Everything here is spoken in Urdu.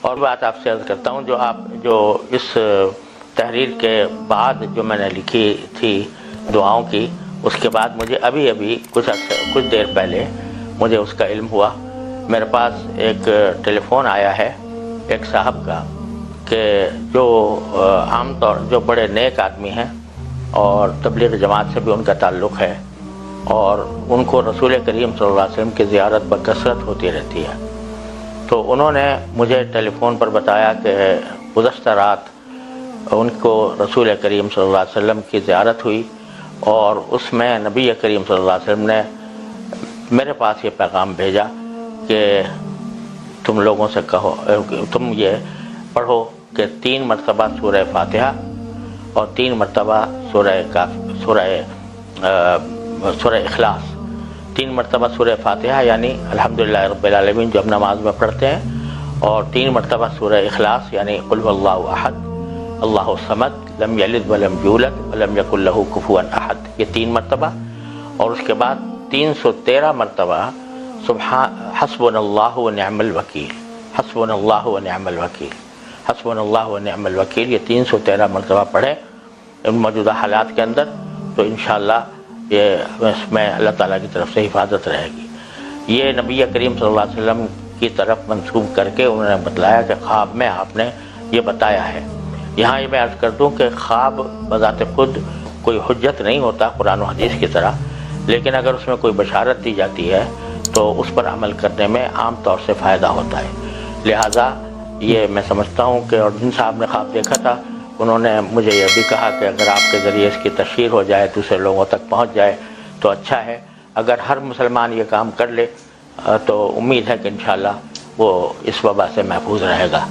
اور بات آپ سے عرض کرتا ہوں، جو اس تحریر کے بعد جو میں نے لکھی تھی دعاؤں کی، اس کے بعد مجھے ابھی کچھ دیر پہلے مجھے اس کا علم ہوا۔ میرے پاس ایک ٹیلی فون آیا ہے ایک صاحب کا کہ جو عام طور جو بڑے نیک آدمی ہیں اور تبلیغ جماعت سے بھی ان کا تعلق ہے، اور ان کو رسول کریم صلی اللہ علیہ وسلم کی زیارت بکثرت ہوتی رہتی ہے، تو انہوں نے مجھے ٹیلی فون پر بتایا کہ گزشتہ رات ان کو رسول کریم صلی اللہ علیہ وسلم کی زیارت ہوئی، اور اس میں نبی کریم صلی اللہ علیہ وسلم نے میرے پاس یہ پیغام بھیجا کہ تم لوگوں سے کہو، تم یہ پڑھو کہ 3 مرتبہ سورہ فاتحہ اور 3 مرتبہ سورہ اخلاص، 3 مرتبہ سورہ فاتحہ یعنی الحمدللہ رب العالمین جو ہم نماز میں پڑھتے ہیں، اور 3 مرتبہ سورہ اخلاص یعنی قل هو اللہ احد اللہ الصمد لم یلد ولم یولد ولم یکن لہ کفوا احد، یہ 3 مرتبہ، اور اس کے بعد 313 مرتبہ حسبنا اللہ ونعم الوکیل، حسبنا اللہ ونعم الوکیل، حسبنا اللہ ونعم الوکیل، یہ 313 مرتبہ پڑھیں ان موجودہ حالات کے اندر، تو انشاءاللہ یہ اس میں اللہ تعالیٰ کی طرف سے حفاظت رہے گی۔ یہ نبی کریم صلی اللہ علیہ وسلم کی طرف منسوب کر کے انہوں نے بتلایا کہ خواب میں آپ نے یہ بتایا ہے۔ یہاں یہ میں عرض کر دوں کہ خواب بذات خود کوئی حجت نہیں ہوتا قرآن و حدیث کی طرح، لیکن اگر اس میں کوئی بشارت دی جاتی ہے تو اس پر عمل کرنے میں عام طور سے فائدہ ہوتا ہے۔ لہٰذا یہ میں سمجھتا ہوں کہ اور جن صاحب نے خواب دیکھا تھا انہوں نے مجھے یہ بھی کہا کہ اگر آپ کے ذریعے اس کی تشہیر ہو جائے، دوسرے لوگوں تک پہنچ جائے تو اچھا ہے۔ اگر ہر مسلمان یہ کام کر لے تو امید ہے کہ انشاءاللہ وہ اس وبا سے محفوظ رہے گا۔